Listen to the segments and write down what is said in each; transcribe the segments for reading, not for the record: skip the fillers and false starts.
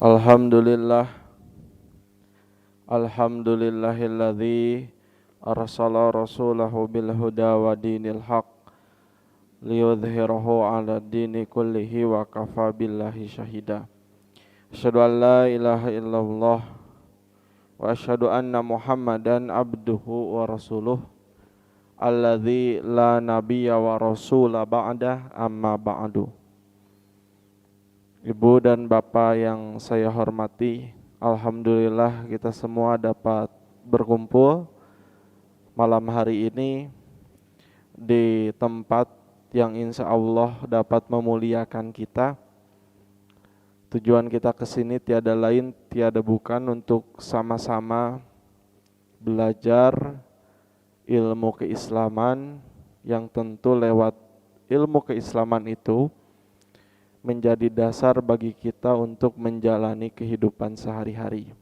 Alhamdulillah, alhamdulillahilladzi arsala rasulahu bil huda wa dinil haq liyudhhirahu 'ala dini kullihi wa kafa billahi syahida. Asyhadu an la ilaha illallah wa asyhadu anna Muhammadan abduhu wa rasuluh alladzi la nabiyya wa rasula ba'da amma ba'du. Ibu dan Bapak yang saya hormati, alhamdulillah kita semua dapat berkumpul malam hari ini di tempat yang insya Allah dapat memuliakan kita. Tujuan kita ke sini tiada lain, tiada bukan untuk sama-sama belajar ilmu keislaman yang tentu lewat ilmu keislaman itu menjadi dasar bagi kita untuk menjalani kehidupan sehari-hari.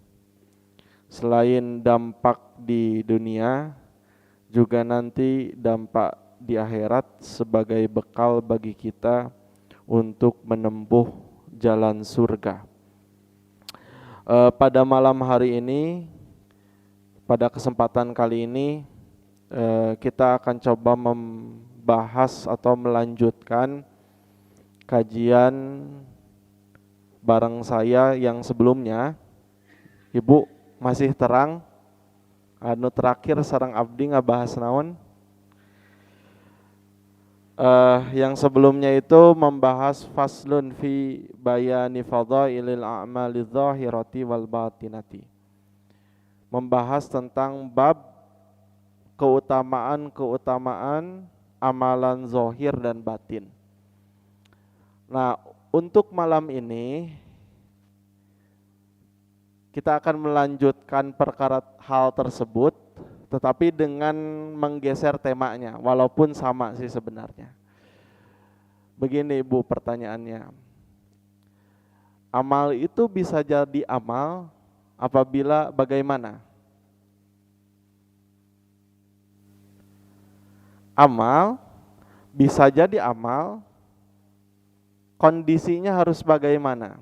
Selain dampak di dunia, juga nanti dampak di akhirat sebagai bekal bagi kita untuk menempuh jalan surga. Pada malam hari ini, pada kesempatan kali ini, kita akan coba membahas atau melanjutkan kajian bareng saya yang sebelumnya. Ibu masih terang? Anu terakhir sareng abdi ngabahas naon? Yang sebelumnya itu membahas faslun fi bayani fadhailil a'mali dzahirati wal batinati. Membahas tentang bab keutamaan amalan zahir dan batin. Nah, untuk malam ini kita akan melanjutkan perkara hal tersebut, tetapi dengan menggeser temanya, walaupun sama sih sebenarnya. Begini Ibu pertanyaannya, amal itu bisa jadi amal apabila bagaimana? Amal bisa jadi amal, kondisinya harus bagaimana?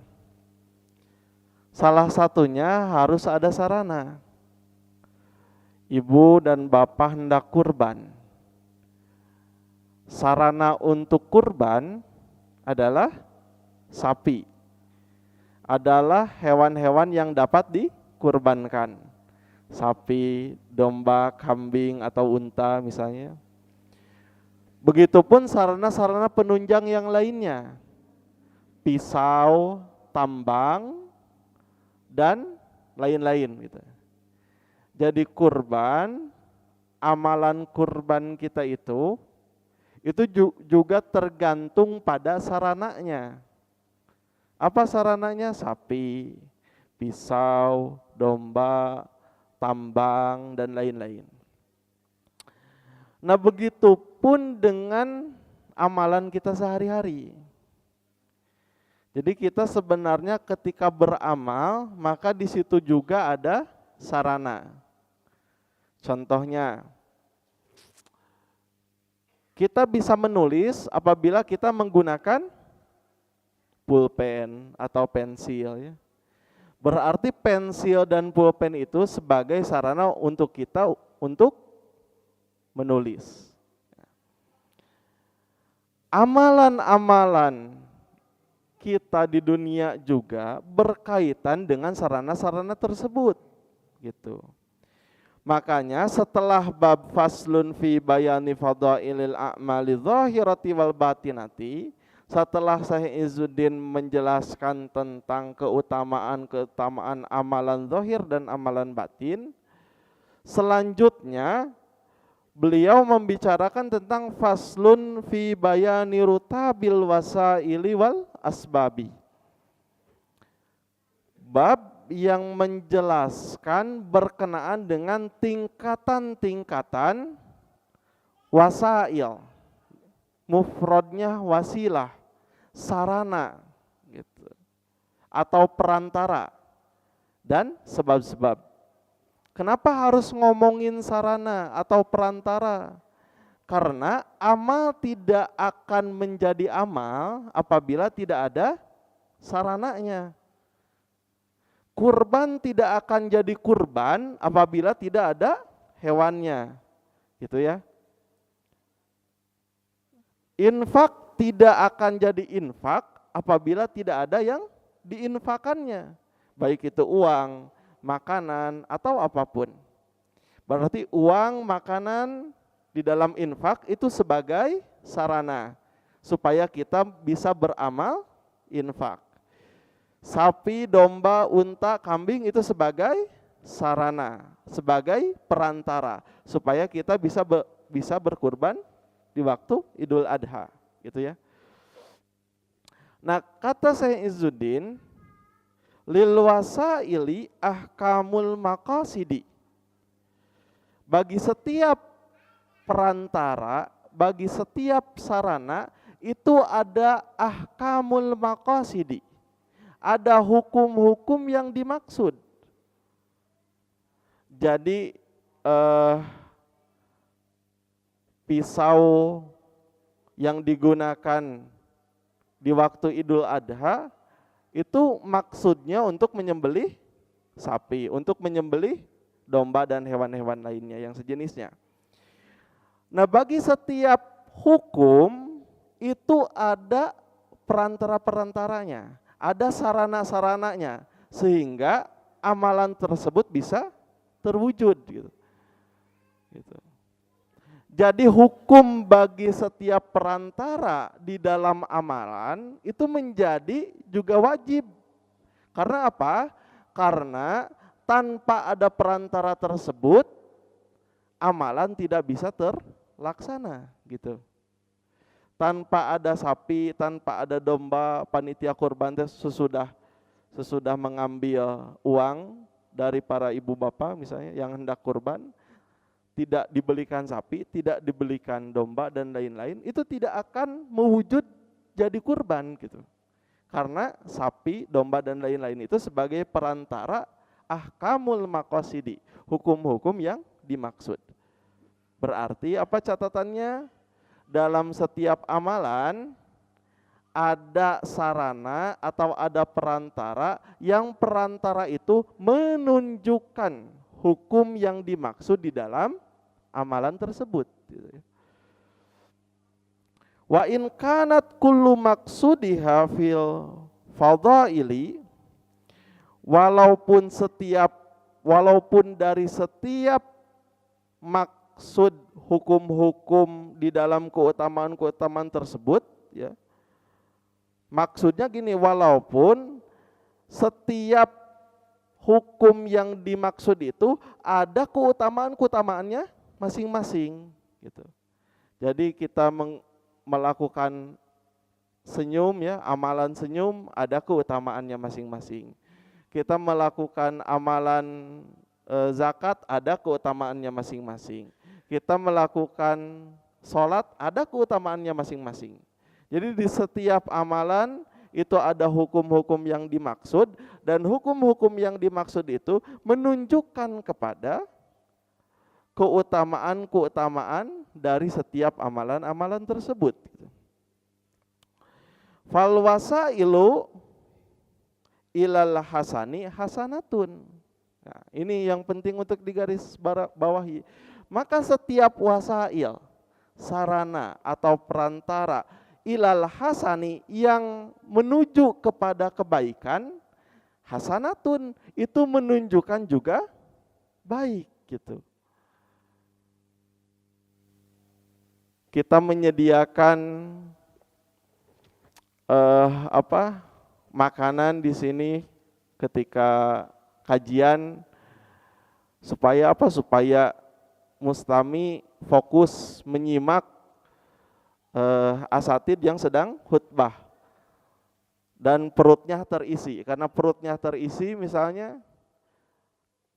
Salah satunya harus ada sarana. Ibu dan Bapak hendak kurban. Sarana untuk kurban adalah sapi. Adalah hewan-hewan yang dapat dikurbankan. Sapi, domba, kambing atau unta misalnya. Begitupun sarana-sarana penunjang yang lainnya. Pisau, tambang, dan lain-lain gitu. Jadi kurban, amalan kurban kita itu juga tergantung pada sarananya. Apa sarananya? Sapi, pisau, domba, tambang, dan lain-lain. Nah, begitupun dengan amalan kita sehari-hari. Jadi kita sebenarnya ketika beramal, maka di situ juga ada sarana. Contohnya, kita bisa menulis apabila kita menggunakan pulpen atau pensil. Ya. Berarti pensil dan pulpen itu sebagai sarana untuk kita untuk menulis. Amalan-amalan kita di dunia juga berkaitan dengan sarana-sarana tersebut gitu. Makanya setelah bab faslun fi bayani fadhailil a'mali dzahirati wal batinati, setelah Syekh Izzuddin menjelaskan tentang keutamaan amalan zahir dan amalan batin, selanjutnya beliau membicarakan tentang faslun fi bayani rutabil wasaili wal asbabi. Bab yang menjelaskan berkenaan dengan tingkatan-tingkatan wasail. Mufradnya wasilah, sarana gitu. Atau perantara dan sebab-sebab. Kenapa harus ngomongin sarana atau perantara? Karena amal tidak akan menjadi amal apabila tidak ada sarananya. Kurban tidak akan jadi kurban apabila tidak ada hewannya, gitu ya. Infak tidak akan jadi infak apabila tidak ada yang diinfakannya, baik itu uang, makanan, atau apapun. Berarti uang, makanan di dalam infak itu sebagai sarana supaya kita bisa beramal infak. Sapi, domba, unta, kambing itu sebagai sarana, sebagai perantara supaya kita bisa berkurban di waktu Idul Adha, gitu ya. Nah, kata Syekh Izzuddin, lil wasaili ahkamul maqasidi. Bagi setiap perantara, bagi setiap sarana itu ada ahkamul maqasidi. Ada hukum-hukum yang dimaksud. Jadi pisau yang digunakan di waktu Idul Adha itu maksudnya untuk menyembelih sapi, untuk menyembelih domba dan hewan-hewan lainnya yang sejenisnya. Nah, bagi setiap hukum itu ada perantara-perantaranya, ada sarana-sarananya sehingga amalan tersebut bisa terwujud gitu. Jadi hukum bagi setiap perantara di dalam amalan itu menjadi juga wajib. Karena apa? Karena tanpa ada perantara tersebut amalan tidak bisa terlaksana gitu. Tanpa ada sapi, tanpa ada domba, panitia kurban sesudah mengambil uang dari para ibu bapak misalnya yang hendak kurban, tidak dibelikan sapi, tidak dibelikan domba dan lain-lain, itu tidak akan mewujud jadi kurban gitu. Karena sapi, domba dan lain-lain itu sebagai perantara ahkamul maqasidi, hukum-hukum yang dimaksud. Berarti apa catatannya? Dalam setiap amalan ada sarana atau ada perantara yang perantara itu menunjukkan hukum yang dimaksud di dalam amalan tersebut. Wa in kanat kullu maqsudiha fil fadhaili, walaupun dari setiap maksud hukum-hukum di dalam keutamaan-keutamaan tersebut ya. Maksudnya gini, walaupun setiap hukum yang dimaksud itu ada keutamaan-keutamaannya masing-masing gitu. Jadi kita melakukan senyum ya, amalan senyum ada keutamaannya masing-masing. Kita melakukan amalan zakat ada keutamaannya masing-masing. Kita melakukan sholat ada keutamaannya masing-masing. Jadi di setiap amalan itu ada hukum-hukum yang dimaksud dan hukum-hukum yang dimaksud itu menunjukkan kepada keutamaan-keutamaan dari setiap amalan-amalan tersebut. Fal wasailu ilal hasani hasanatun. Nah, ini yang penting untuk digaris bawahi. Maka setiap wasail, sarana atau perantara ilal hasani yang menuju kepada kebaikan, hasanatun itu menunjukkan juga baik gitu. Kita menyediakan makanan di sini ketika kajian supaya apa? Supaya mustami fokus menyimak asatid yang sedang khutbah dan perutnya terisi. Karena perutnya terisi misalnya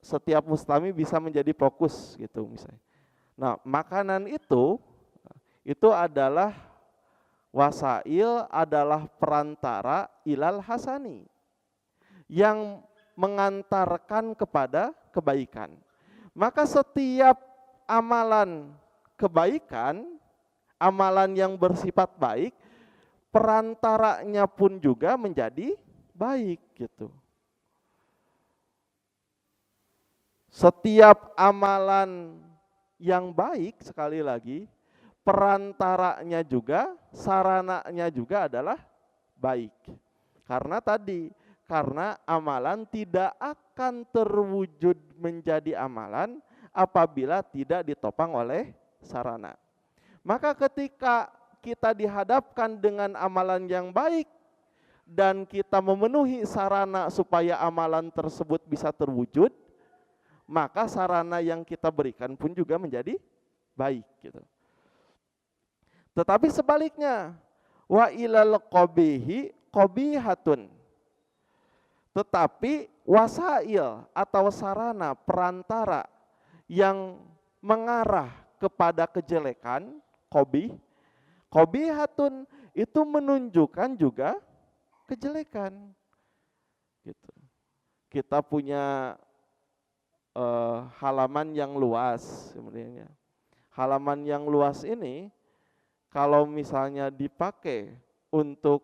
setiap mustami bisa menjadi fokus gitu misalnya. Nah, makanan itu adalah wasail, adalah perantara ilal hasani yang mengantarkan kepada kebaikan. Maka setiap amalan kebaikan, amalan yang bersifat baik, perantaranya pun juga menjadi baik gitu. Setiap amalan yang baik, sekali lagi, perantaranya juga, sarananya juga adalah baik. Karena amalan tidak akan terwujud menjadi amalan apabila tidak ditopang oleh sarana. Maka ketika kita dihadapkan dengan amalan yang baik dan kita memenuhi sarana supaya amalan tersebut bisa terwujud, maka sarana yang kita berikan pun juga menjadi baik gitu. Tetapi sebaliknya, wa ilal qabihi qabihatun. Tetapi wasail atau sarana perantara yang mengarah kepada kejelekan, qabihatun itu menunjukkan juga kejelekan. Gitu. Kita punya halaman yang luas sebenarnya. Halaman yang luas ini kalau misalnya dipakai untuk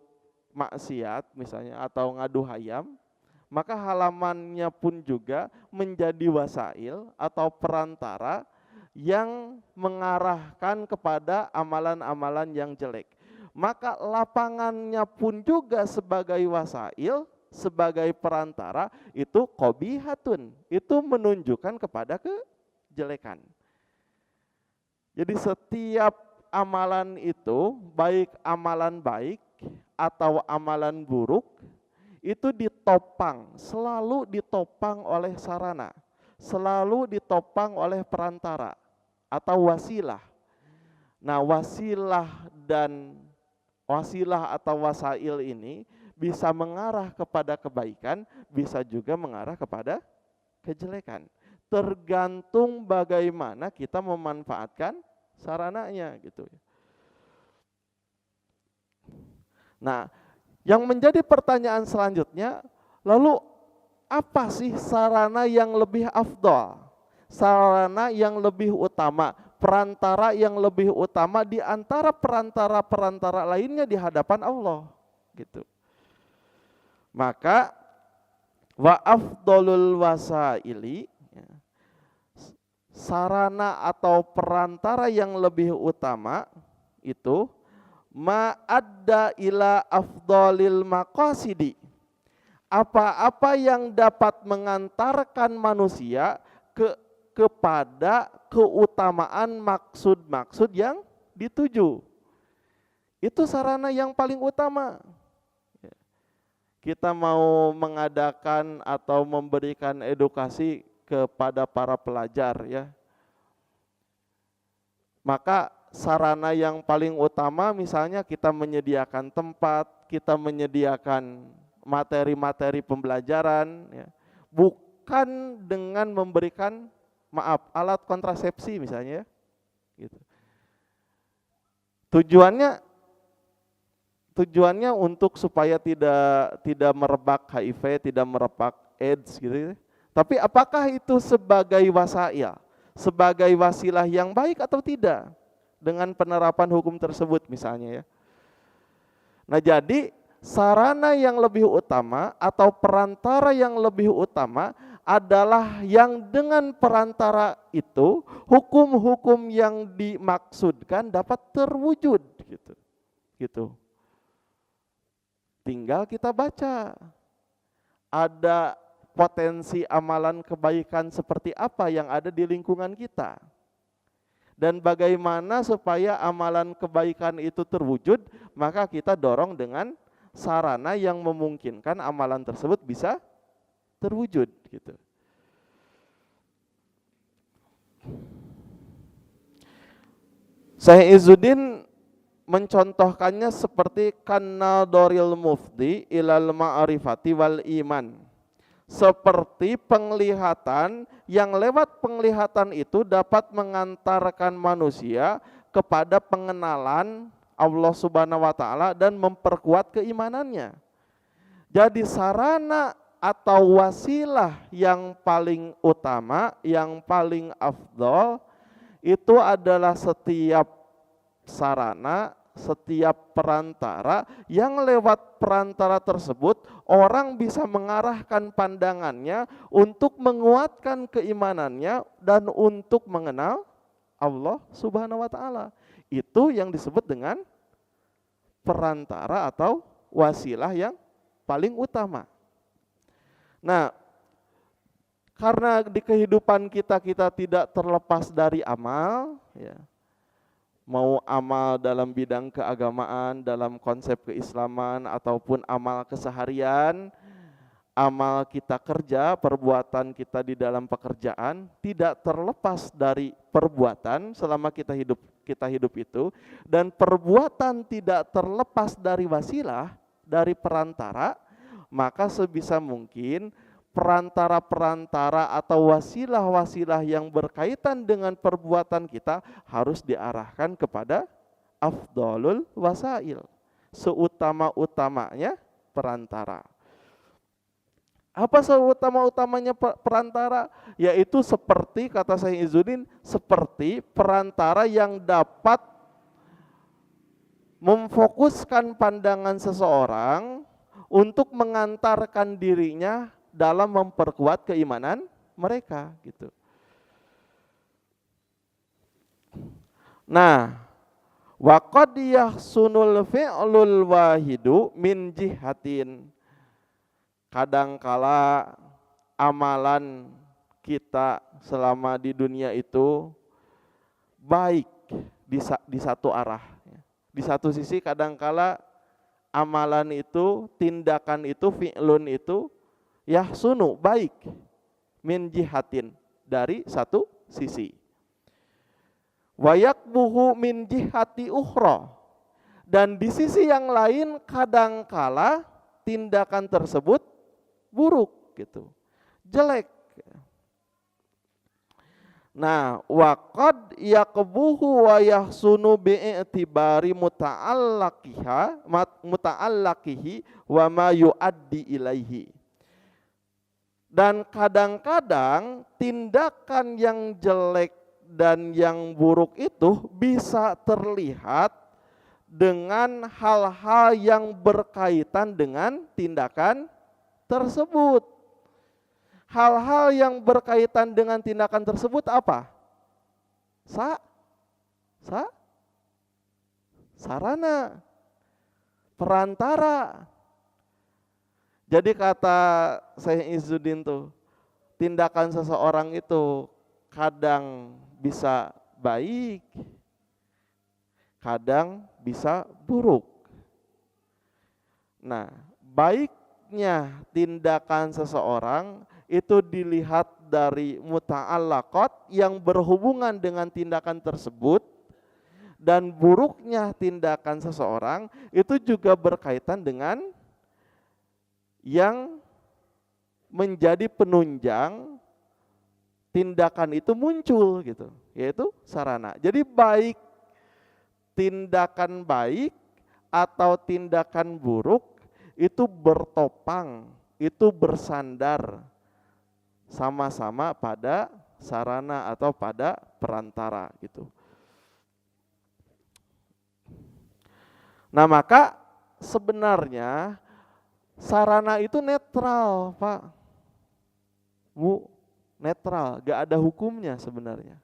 maksiat misalnya atau ngadu hayam, maka halamannya pun juga menjadi wasail atau perantara yang mengarahkan kepada amalan-amalan yang jelek. Maka lapangannya pun juga sebagai wasail, sebagai perantara, itu qabihatun, itu menunjukkan kepada kejelekan. Jadi setiap amalan itu, baik amalan baik atau amalan buruk, itu ditopang, selalu ditopang oleh sarana, selalu ditopang oleh perantara atau wasilah. Nah, wasilah atau wasail ini bisa mengarah kepada kebaikan, bisa juga mengarah kepada kejelekan. Tergantung bagaimana kita memanfaatkan sarananya gitu. Nah, yang menjadi pertanyaan selanjutnya, lalu apa sih sarana yang lebih afdal? Sarana yang lebih utama, perantara yang lebih utama di antara perantara-perantara lainnya di hadapan Allah, gitu. Maka wa afdalul wasaili, sarana atau perantara yang lebih utama itu ma'adda ila afdalil maqasidi, apa-apa yang dapat mengantarkan manusia kepada keutamaan maksud-maksud yang dituju. Itu sarana yang paling utama. Kita mau mengadakan atau memberikan edukasi kepada para pelajar ya. Maka sarana yang paling utama misalnya kita menyediakan tempat, kita menyediakan materi-materi pembelajaran ya. Bukan dengan memberikan alat kontrasepsi misalnya gitu. Tujuannya untuk supaya tidak merebak HIV, tidak merebak AIDS gitu. Tapi apakah itu sebagai wasail, sebagai wasilah yang baik atau tidak dengan penerapan hukum tersebut misalnya ya. Nah, jadi sarana yang lebih utama atau perantara yang lebih utama adalah yang dengan perantara itu hukum-hukum yang dimaksudkan dapat terwujud gitu. Gitu. Tinggal kita baca. Ada potensi amalan kebaikan seperti apa yang ada di lingkungan kita. Dan bagaimana supaya amalan kebaikan itu terwujud, maka kita dorong dengan sarana yang memungkinkan amalan tersebut bisa terwujud gitu. Syekh Izzuddin mencontohkannya seperti kanadoril mufdi ilal ma'rifati wal iman. Seperti penglihatan yang lewat penglihatan itu dapat mengantarkan manusia kepada pengenalan Allah Subhanahu wa taala dan memperkuat keimanannya. Jadi sarana atau wasilah yang paling utama, yang paling afdol itu adalah setiap sarana, setiap perantara yang lewat perantara tersebut orang bisa mengarahkan pandangannya untuk menguatkan keimanannya dan untuk mengenal Allah Subhanahu wa taala. Itu yang disebut dengan perantara atau wasilah yang paling utama. Nah, karena di kehidupan kita tidak terlepas dari amal, ya. Mau amal dalam bidang keagamaan, dalam konsep keislaman, ataupun amal keseharian, amal kita kerja, perbuatan kita di dalam pekerjaan, tidak terlepas dari perbuatan selama kita hidup itu, dan perbuatan tidak terlepas dari wasilah, dari perantara, maka sebisa mungkin perantara-perantara atau wasilah-wasilah yang berkaitan dengan perbuatan kita harus diarahkan kepada afdalul wasail, seutama-utamanya perantara. Apa seutama-utamanya perantara? Yaitu seperti, kata Syekh Izzuddin, seperti perantara yang dapat memfokuskan pandangan seseorang untuk mengantarkan dirinya dalam memperkuat keimanan mereka gitu. Nah, wa qad yahsunul fi'lul wahidu min jihatin. Kadangkala amalan kita selama di dunia itu baik di satu arah. Di satu sisi kadangkala amalan itu, tindakan itu, fi'lun itu yahsunu, baik, min jihatin, dari satu sisi. Wa yakbuhu min jihati ukhra, dan di sisi yang lain kadangkala tindakan tersebut buruk gitu, jelek. Nah, wa qad yakbuhu wa yahsunu bi'tibari muta'allaqihi wa ma yuaddi ilaihi. Dan kadang-kadang tindakan yang jelek dan yang buruk itu bisa terlihat dengan hal-hal yang berkaitan dengan tindakan tersebut. Hal-hal yang berkaitan dengan tindakan tersebut apa? Sarana, perantara. Jadi kata Syekh Izzuddin tuh, tindakan seseorang itu kadang bisa baik, kadang bisa buruk. Nah, baiknya tindakan seseorang itu dilihat dari muta'allaqat yang berhubungan dengan tindakan tersebut, dan buruknya tindakan seseorang itu juga berkaitan dengan yang menjadi penunjang tindakan itu muncul gitu, yaitu sarana. Jadi baik tindakan baik atau tindakan buruk itu bertopang, itu bersandar sama-sama pada sarana atau pada perantara gitu. Nah, maka sebenarnya sarana itu netral, Pak, Bu, netral, gak ada hukumnya sebenarnya.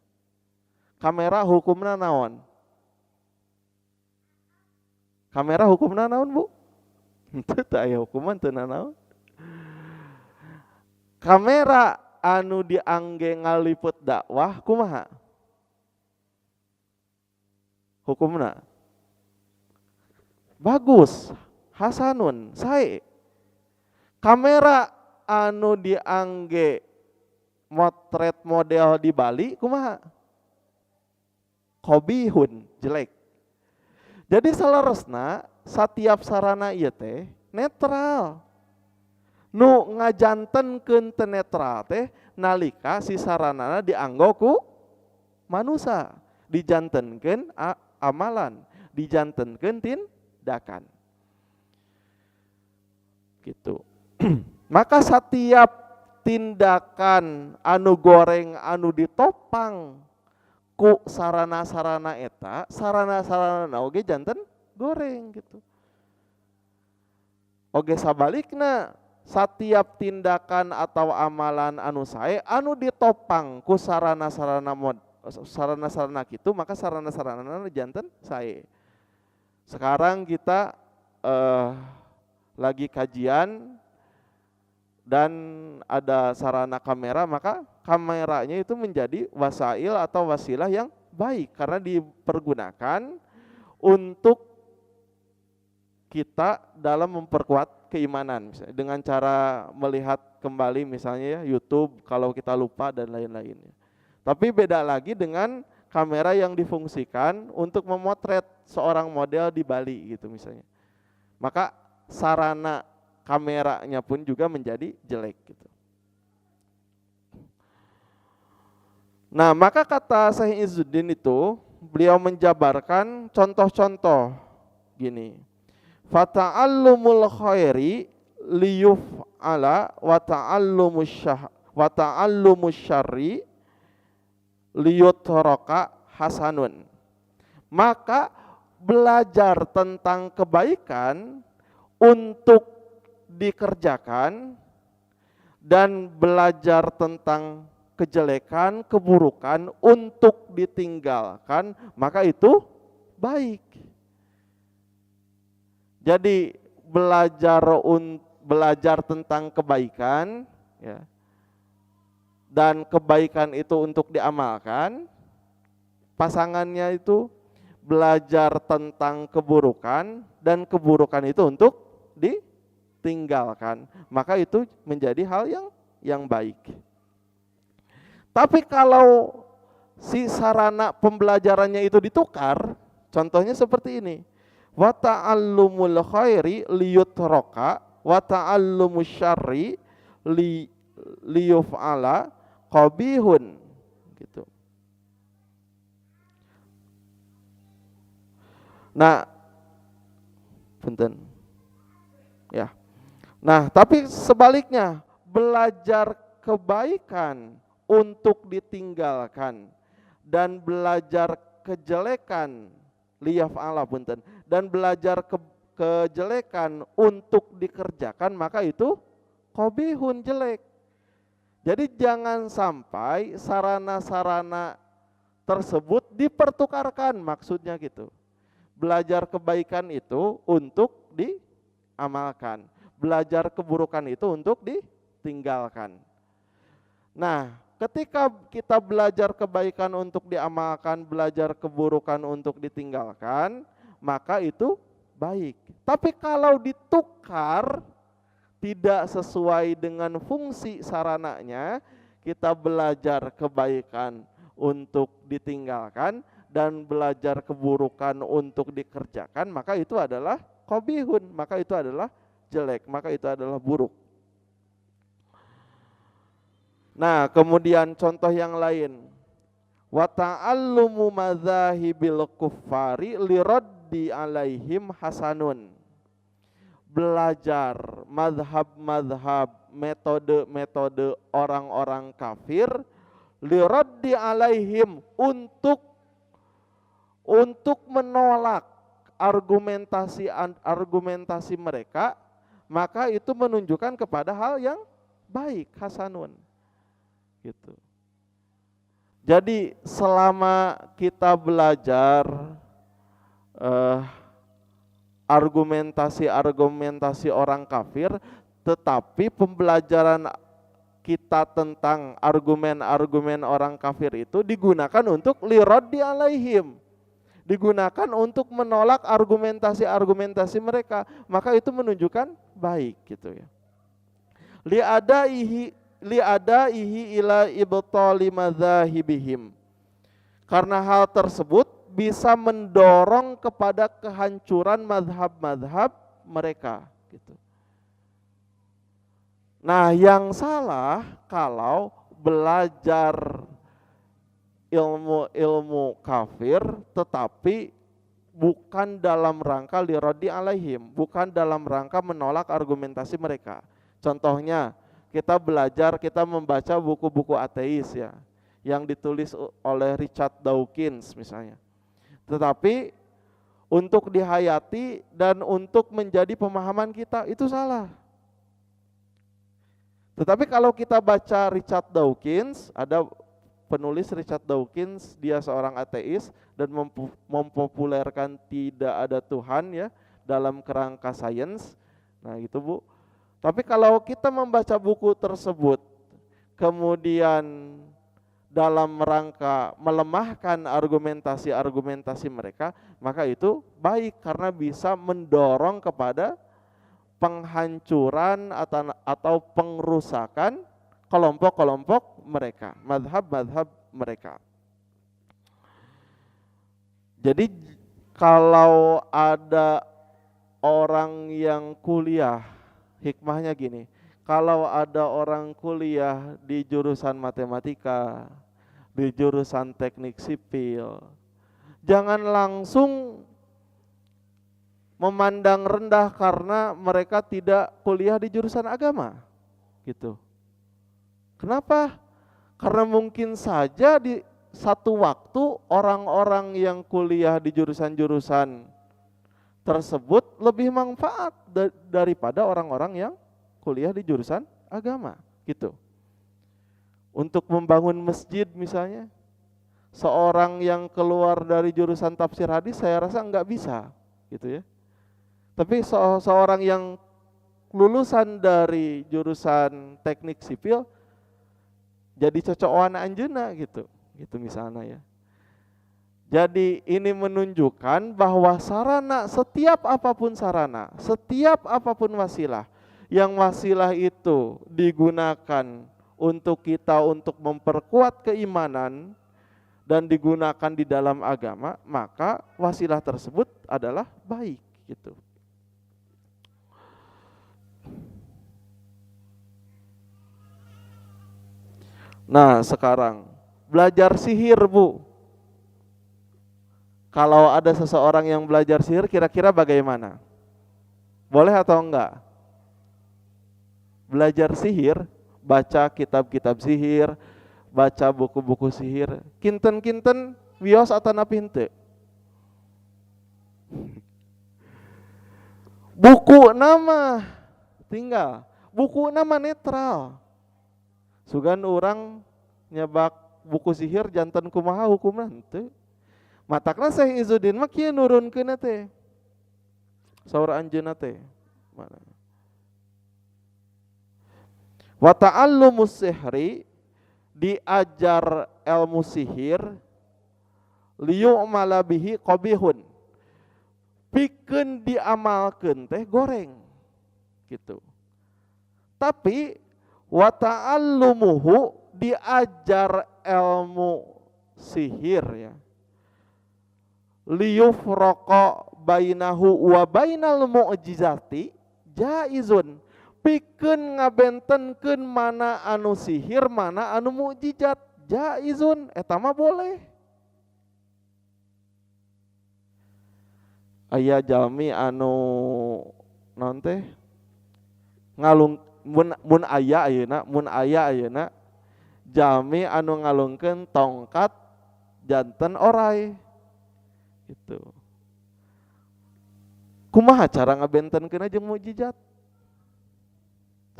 Kamera hukumna naon? Kamera hukumna naon, Bu? Itu tak aya hukuman teu naon. Kamera anu diangge ngaliput dakwah kumaha hukumna? Bagus, hasanun, sae. Kamera anu diangge motret model di Bali kumaha? Qobihun, jelek. Jadi saleresna setiap sarana ieu teh netral. Nu ngajantenkeun teu netral teh nalika si saranana dianggo ku manusia, dijantenkeun amalan, dijantenkeun tindakan. Gitu. Maka setiap tindakan anu goreng anu ditopang ku sarana-sarana eta, sarana-sarana oge janten goreng gitu. Oge sabalikna setiap tindakan atau amalan anu sae anu ditopang ku sarana-sarana kitu, maka sarana-sarana janten sae. Sekarang kita lagi kajian dan ada sarana kamera, maka kameranya itu menjadi wasail atau wasilah yang baik karena dipergunakan untuk kita dalam memperkuat keimanan, misalnya dengan cara melihat kembali misalnya ya YouTube kalau kita lupa dan lain-lainnya. Tapi beda lagi dengan kamera yang difungsikan untuk memotret seorang model di Bali gitu misalnya. Maka sarana kameranya pun juga menjadi jelek gitu. Nah, maka kata Syekh Izzuddin itu, beliau menjabarkan contoh-contoh gini. Fata'allumul khairi liyuf'ala wa ta'allumus syarri liyutraka hasanun. Maka belajar tentang kebaikan untuk dikerjakan dan belajar tentang kejelekan, keburukan untuk ditinggalkan, maka itu baik. Jadi belajar tentang kebaikan ya, dan kebaikan itu untuk diamalkan, pasangannya itu belajar tentang keburukan dan keburukan itu untuk ditinggalkan, maka itu menjadi hal yang baik. Tapi kalau si sarana pembelajarannya itu ditukar, contohnya seperti ini. Wa ta'allumul khairi liyutraka wa ta'allumus syarri liyuf'ala qabihun gitu. Nah, punten. Ya. Nah, tapi sebaliknya, belajar kebaikan untuk ditinggalkan dan belajar kejelekan liyaf'ala punten dan belajar kejelekan untuk dikerjakan, maka itu qabihun, jelek. Jadi jangan sampai sarana-sarana tersebut dipertukarkan, maksudnya gitu. Belajar kebaikan itu untuk diamalkan, belajar keburukan itu untuk ditinggalkan. Nah, ketika kita belajar kebaikan untuk diamalkan, belajar keburukan untuk ditinggalkan, maka itu baik. Tapi kalau ditukar tidak sesuai dengan fungsi sarananya, kita belajar kebaikan untuk ditinggalkan dan belajar keburukan untuk dikerjakan, maka itu adalah qabihun, maka itu adalah jelek, maka itu adalah buruk. Nah, kemudian contoh yang lain. Wa ta'allumu madzahibil kuffari liraddi alaihim hasanun. Belajar madhab-madhab, metode-metode orang-orang kafir liraddi alaihim untuk menolak argumentasi mereka, maka itu menunjukkan kepada hal yang baik, hasanun. Gitu. Jadi selama kita belajar argumentasi orang kafir, tetapi pembelajaran kita tentang argumen-argumen orang kafir itu digunakan untuk liraddi alaihim, digunakan untuk menolak argumentasi mereka, maka itu menunjukkan baik gitu ya. Li'adaihi ila ibtali madzahibihim. Karena hal tersebut bisa mendorong kepada kehancuran mazhab-mazhab mereka gitu. Nah, yang salah kalau belajar ilmu kafir tetapi bukan dalam rangka liraddi alaihim, bukan dalam rangka menolak argumentasi mereka. Contohnya, kita membaca buku-buku ateis ya, yang ditulis oleh Richard Dawkins misalnya. Tetapi untuk dihayati dan untuk menjadi pemahaman kita, itu salah. Tetapi kalau kita baca Richard Dawkins, ada penulis Richard Dawkins, dia seorang ateis dan mempopulerkan tidak ada Tuhan ya dalam kerangka sains. Nah, gitu Bu. Tapi kalau kita membaca buku tersebut kemudian dalam rangka melemahkan argumentasi mereka, maka itu baik karena bisa mendorong kepada penghancuran atau pengrusakan kelompok-kelompok mereka, mazhab-mazhab mereka. Jadi kalau ada orang yang kuliah, hikmahnya gini, kalau ada orang kuliah di jurusan matematika, di jurusan teknik sipil, jangan langsung memandang rendah karena mereka tidak kuliah di jurusan agama, gitu. Kenapa? Karena mungkin saja di satu waktu orang-orang yang kuliah di jurusan-jurusan tersebut lebih manfaat daripada orang-orang yang kuliah di jurusan agama, gitu. Untuk membangun masjid misalnya, seorang yang keluar dari jurusan tafsir hadis saya rasa enggak bisa, gitu ya. Tapi seorang yang lulusan dari jurusan teknik sipil jadi cocokan anjeuna gitu misalnya ya. Jadi ini menunjukkan bahwa sarana, setiap apapun wasilah, yang wasilah itu digunakan untuk kita untuk memperkuat keimanan dan digunakan di dalam agama, maka wasilah tersebut adalah baik gitu. Nah, sekarang belajar sihir, Bu. Kalau ada seseorang yang belajar sihir, kira-kira bagaimana? Boleh atau enggak? Belajar sihir, baca kitab-kitab sihir, baca buku-buku sihir, kinten-kinten wios atau napinte. Buku nama tinggal, buku nama netral. Sugan orang nyebak buku sihir jantan kumaha hukumna henteu. Matakna Syekh Izzuddin mah kieu nurunkeun teh. Saur anjeunna teh. Wa ta'allumus sihri, diajar ilmu sihir, liyu'mala bihi qabihun. Pikeun diamalkeun teh goreng. Gitu. Tapi wa ta'allumuhu, diajar ilmu sihir ya, liyufraqa bainahu wa bainal mu'jizati jaizun, pikeun ngabentenkeun mana anu sihir mana anu mukjizat, jaizun eta mah boleh. Aya jalmi anu naon teh ngalung mun aya ayeuna jalmi anu ngalungkeun tongkat janten orai gitu. Kumaha cara ngabentenkeun jeung mukjizat?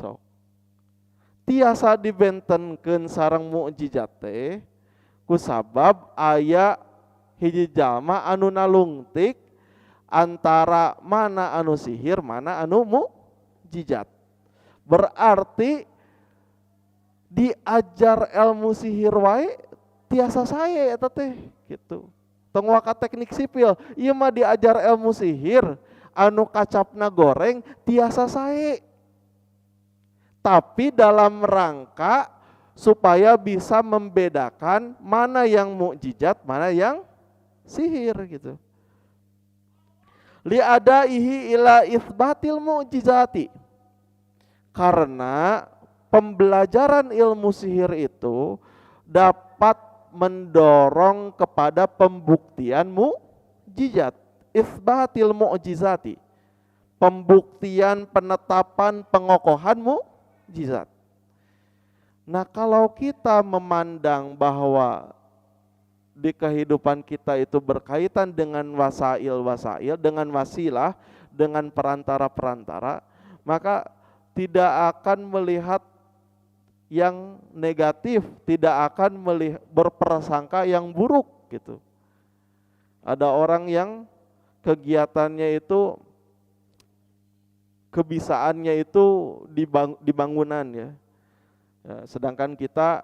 So, tiasa dibentenkeun sareng mukjizat teh kusabab aya hiji jalma anu nalungtik antara mana anu sihir mana anu mukjizat. Berarti diajar ilmu sihir wae tiasa sae eta teh gitu. Tong waka teknik sipil, ieu mah diajar ilmu sihir anu kacapna goreng tiasa sae. Tapi dalam rangka supaya bisa membedakan mana yang mukjizat, mana yang sihir gitu. Li adaihi ila itsbatil mukjizati. Karena pembelajaran ilmu sihir itu dapat mendorong kepada pembuktian mukjizat, itsbatil mukjizati, pembuktian, penetapan, pengokohan mukjizat. Nah, kalau kita memandang bahwa di kehidupan kita itu berkaitan dengan wasail, dengan wasilah, dengan perantara-perantara, maka tidak akan melihat yang negatif, tidak akan berprasangka yang buruk gitu. Ada orang yang kegiatannya itu, kebisaannya itu di bangunan ya. Sedangkan kita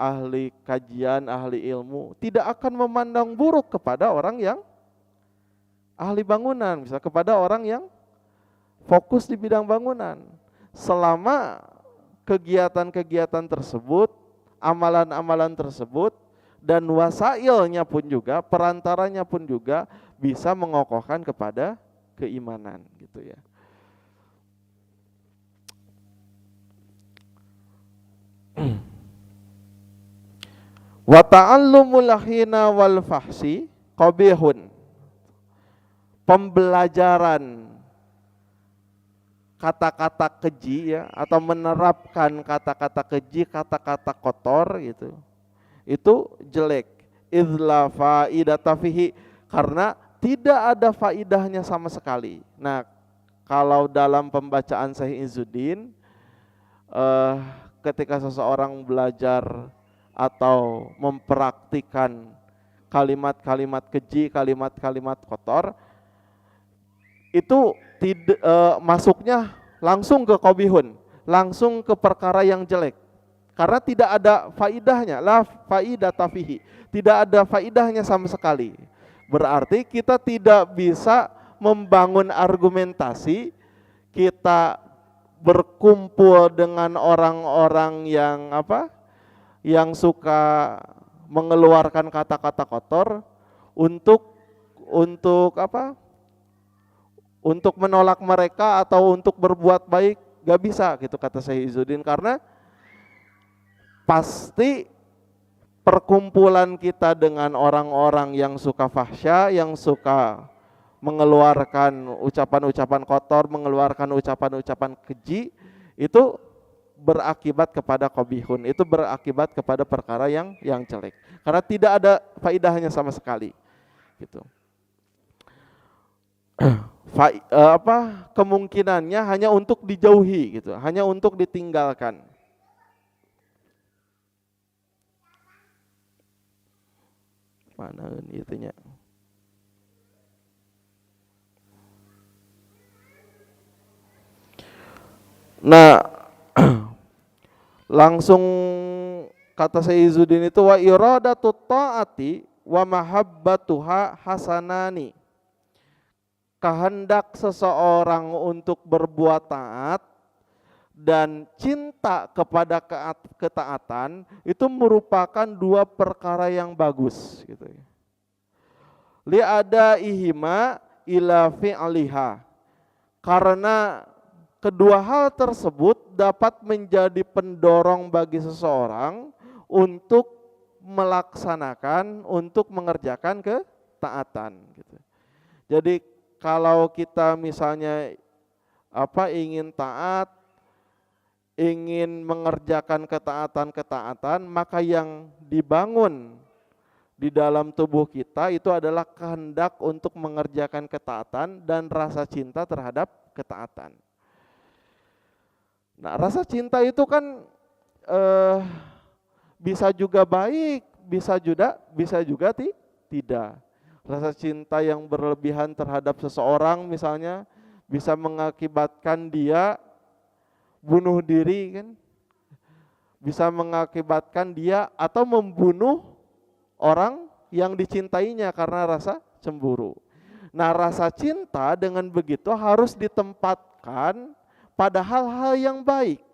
ahli kajian, ahli ilmu, tidak akan memandang buruk kepada orang yang ahli bangunan, misalnya kepada orang yang fokus di bidang bangunan. Selama kegiatan-kegiatan tersebut, amalan-amalan tersebut, dan wasailnya pun juga, perantaranya pun juga bisa mengokohkan kepada keimanan gitu ya. Wa ta'allumul hina wal fahsi qabihun. Pembelajaran kata-kata keji ya, atau menerapkan kata-kata keji, kata-kata kotor gitu. Itu jelek. Idla faidata fihi, karena tidak ada faidahnya sama sekali. Nah, kalau dalam pembacaan Sahih Izzuddin, ketika seseorang belajar atau mempraktikkan kalimat-kalimat keji, kalimat-kalimat kotor, itu tidak masuknya langsung ke qabihun, langsung ke perkara yang jelek. Karena tidak ada faidahnya, la faidata fihi, tidak ada faidahnya sama sekali. Berarti kita tidak bisa membangun argumentasi, kita berkumpul dengan orang-orang yang yang suka mengeluarkan kata-kata kotor untuk menolak mereka atau untuk berbuat baik, gak bisa gitu kata Syekh Izzuddin, karena pasti perkumpulan kita dengan orang-orang yang suka fahsya, yang suka mengeluarkan ucapan-ucapan kotor, mengeluarkan ucapan-ucapan keji, itu berakibat kepada qabihun, itu berakibat kepada perkara yang jelek, karena tidak ada faidahnya sama sekali gitu. Kemungkinannya hanya untuk dijauhi gitu, hanya untuk ditinggalkan. Mana itunya? Nah, langsung kata Syekh Izzuddin itu, wa iradatu ta'ati wa mahabbatuha hasanani. Kehendak seseorang untuk berbuat taat dan cinta kepada ketaatan itu merupakan dua perkara yang bagus gitu ya. Li ada ihima ila fi'liha, karena kedua hal tersebut dapat menjadi pendorong bagi seseorang untuk melaksanakan, untuk mengerjakan ketaatan gitu. Jadi kalau kita misalnya ingin taat, ingin mengerjakan ketaatan-ketaatan, maka yang dibangun di dalam tubuh kita itu adalah kehendak untuk mengerjakan ketaatan dan rasa cinta terhadap ketaatan. Nah, rasa cinta itu kan bisa juga baik, bisa juga tidak. Rasa cinta yang berlebihan terhadap seseorang misalnya bisa mengakibatkan dia bunuh diri kan, bisa mengakibatkan dia atau membunuh orang yang dicintainya karena rasa cemburu. Nah, rasa cinta dengan begitu harus ditempatkan pada hal-hal yang baik.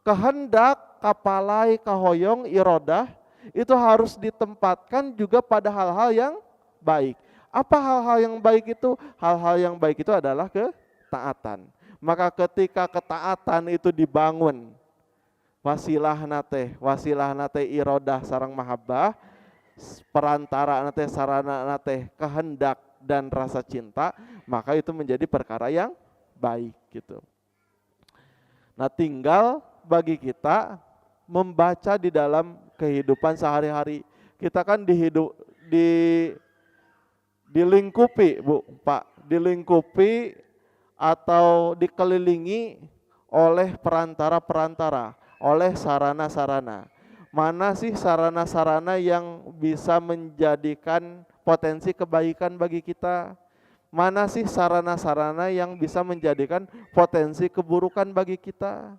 Kehendak, kapalai, kahoyong, irodah itu harus ditempatkan juga pada hal-hal yang baik. Apa hal-hal yang baik itu? Hal-hal yang baik itu adalah ketaatan. Maka ketika ketaatan itu dibangun, wasilah nate irodah sarang mahabbah, perantara nate sarana nate kehendak dan rasa cinta, maka itu menjadi perkara yang baik gitu. Nah, tinggal bagi kita membaca di dalam kehidupan sehari-hari. Kita kan dilingkupi, Bu, Pak, dilingkupi atau dikelilingi oleh perantara-perantara, oleh sarana-sarana. Mana sih sarana-sarana yang bisa menjadikan potensi kebaikan bagi kita? Mana sih sarana-sarana yang bisa menjadikan potensi keburukan bagi kita?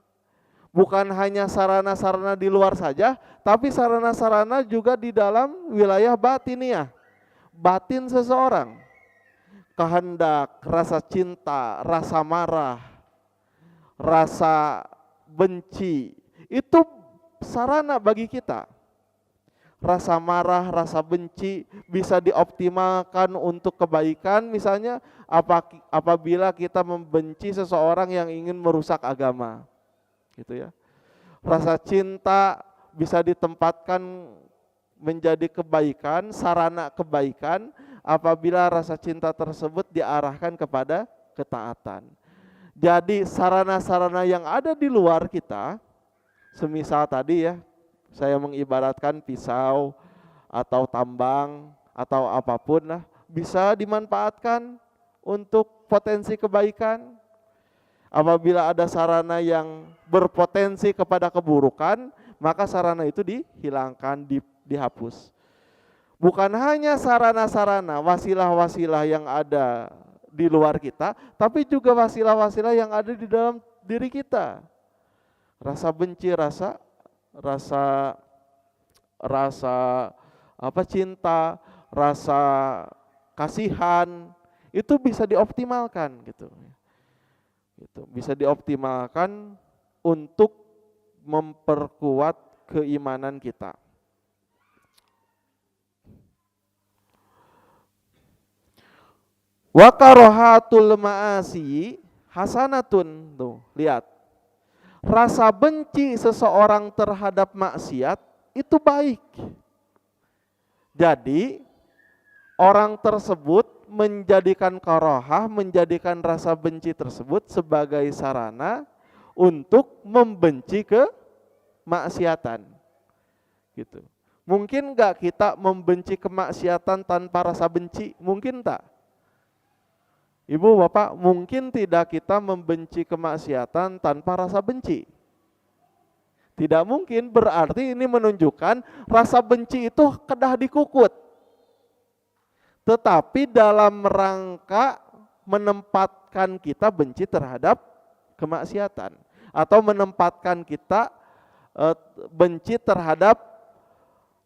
Bukan hanya sarana-sarana di luar saja, tapi sarana-sarana juga di dalam wilayah batiniah. Batin seseorang, kehendak, rasa cinta, rasa marah, rasa benci, itu sarana bagi kita. Rasa marah, rasa benci bisa dioptimalkan untuk kebaikan, misalnya apabila kita membenci seseorang yang ingin merusak agama, gitu ya. Rasa cinta bisa ditempatkan menjadi kebaikan, sarana kebaikan apabila rasa cinta tersebut diarahkan kepada ketaatan. Jadi sarana-sarana yang ada di luar kita, semisal tadi ya, saya mengibaratkan pisau atau tambang atau apapun lah, bisa dimanfaatkan untuk potensi kebaikan. Apabila ada sarana yang berpotensi kepada keburukan, maka sarana itu dihilangkan, dihapus. Bukan hanya sarana-sarana, wasilah-wasilah yang ada di luar kita, tapi juga wasilah-wasilah yang ada di dalam diri kita. Rasa benci, rasa cinta, rasa kasihan, itu bisa dioptimalkan gitu. Bisa dioptimalkan untuk memperkuat keimanan kita. Wa karahatul ma'asi hasanatun. Tuh, lihat. Rasa benci seseorang terhadap maksiat itu baik. Jadi orang tersebut menjadikan karahah, menjadikan rasa benci tersebut sebagai sarana untuk membenci kemaksiatan. Gitu. Mungkin enggak kita membenci kemaksiatan tanpa rasa benci? Mungkin tak? Ibu, Bapak, mungkin tidak kita membenci kemaksiatan tanpa rasa benci. Tidak mungkin, berarti ini menunjukkan rasa benci itu kedah dikukut. Tetapi dalam rangka menempatkan kita benci terhadap kemaksiatan. Atau menempatkan kita benci terhadap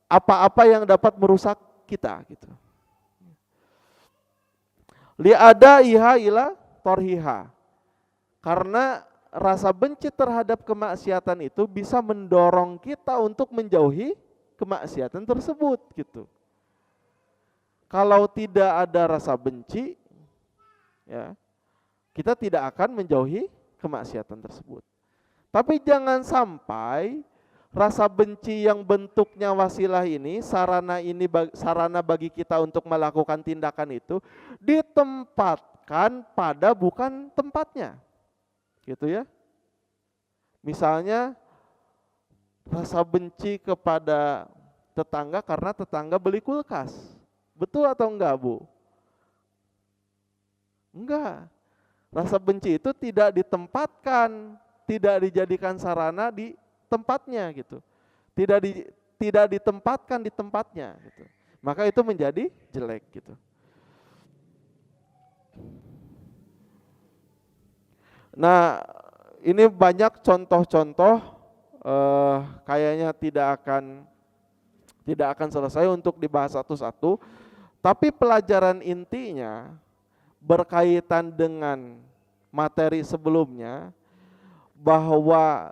apa-apa yang dapat merusak kita. Gitu. Li'ada iha ila torhiha. Karena rasa benci terhadap kemaksiatan itu bisa mendorong kita untuk menjauhi kemaksiatan tersebut gitu. Kalau tidak ada rasa benci, ya, kita tidak akan menjauhi kemaksiatan tersebut. Tapi jangan sampai rasa benci yang bentuknya wasilah ini, sarana bagi kita untuk melakukan tindakan itu ditempatkan pada bukan tempatnya. Gitu ya. Misalnya rasa benci kepada tetangga karena tetangga beli kulkas. Betul atau enggak, Bu? Enggak. Rasa benci itu tidak ditempatkan, tidak dijadikan sarana di tempatnya gitu. Tidak ditempatkan di tempatnya gitu. Maka itu menjadi jelek gitu. Nah, ini banyak contoh-contoh kayaknya tidak akan selesai untuk dibahas satu-satu, tapi pelajaran intinya berkaitan dengan materi sebelumnya bahwa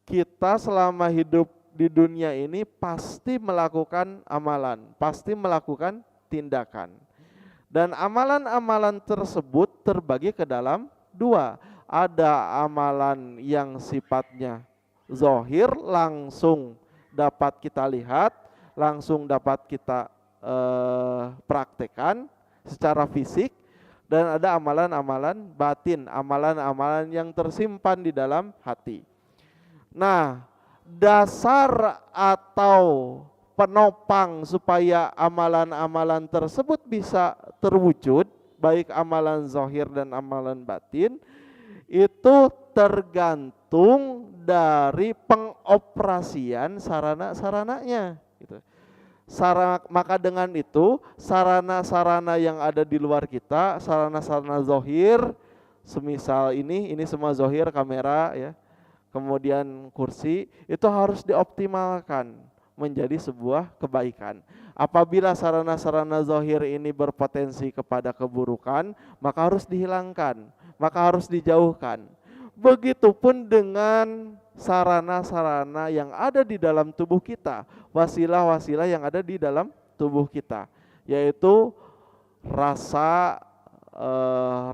kita selama hidup di dunia ini pasti melakukan amalan, pasti melakukan tindakan. Dan amalan-amalan tersebut terbagi ke dalam dua. Ada amalan yang sifatnya zahir, langsung dapat kita lihat, langsung dapat kita praktekkan secara fisik. Dan ada amalan-amalan batin, amalan-amalan yang tersimpan di dalam hati. Nah, dasar atau penopang supaya amalan-amalan tersebut bisa terwujud, baik amalan zahir dan amalan batin, itu tergantung dari pengoperasian sarana-sarananya gitu. Maka dengan itu sarana-sarana yang ada di luar kita, sarana-sarana zahir, semisal ini semua zahir, kamera ya, kemudian kursi, itu harus dioptimalkan menjadi sebuah kebaikan. Apabila sarana-sarana zahir ini berpotensi kepada keburukan, maka harus dihilangkan, maka harus dijauhkan. Begitupun dengan sarana-sarana yang ada di dalam tubuh kita, wasilah-wasilah yang ada di dalam tubuh kita, yaitu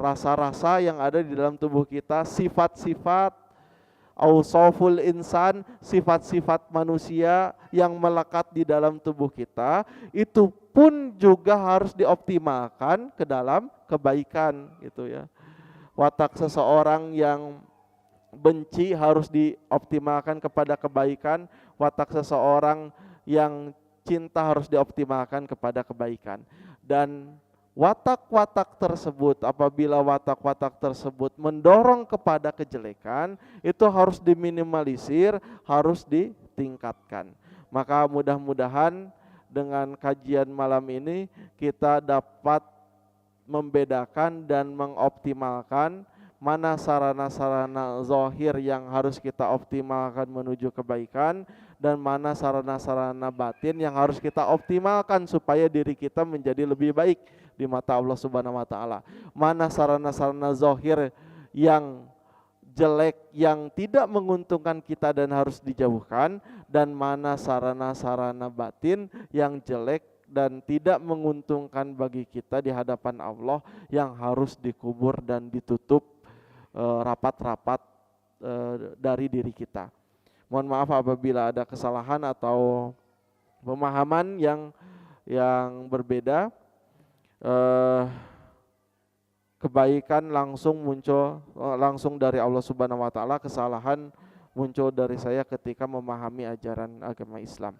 rasa-rasa yang ada di dalam tubuh kita, sifat-sifat ausoful insan, sifat-sifat manusia yang melekat di dalam tubuh kita, itu pun juga harus dioptimalkan ke dalam kebaikan gitu ya. Watak seseorang yang benci harus dioptimalkan kepada kebaikan, watak seseorang yang cinta harus dioptimalkan kepada kebaikan. Dan watak-watak tersebut, apabila watak-watak tersebut mendorong kepada kejelekan, itu harus diminimalisir, harus ditingkatkan. Maka mudah-mudahan dengan kajian malam ini kita dapat membedakan dan mengoptimalkan mana sarana-sarana zahir yang harus kita optimalkan menuju kebaikan, dan mana sarana-sarana batin yang harus kita optimalkan supaya diri kita menjadi lebih baik di mata Allah Subhanahu wa taala. Mana sarana-sarana zahir yang jelek yang tidak menguntungkan kita dan harus dijauhkan, dan mana sarana-sarana batin yang jelek dan tidak menguntungkan bagi kita di hadapan Allah yang harus dikubur dan ditutup rapat-rapat dari diri kita. Mohon maaf apabila ada kesalahan atau pemahaman yang berbeda. Kebaikan langsung muncul langsung dari Allah Subhanahu wa taala, kesalahan muncul dari saya ketika memahami ajaran agama Islam.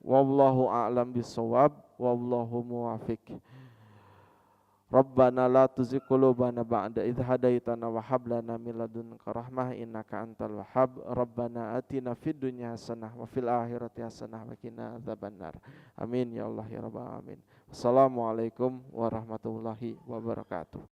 Wallahu a'lam bishawab, wallahu muwafiq. Rabbana la tuzigh qulubana ba'da idh hadaitana wa hab lana min ladunka rahmah innaka antal wahhab. Rabbana atina fid dunya hasanah wa fil akhirati hasanah wa qina adzabannar. Amin ya Allah ya rabbal alamin. Assalamualaikum warahmatullahi wabarakatuh.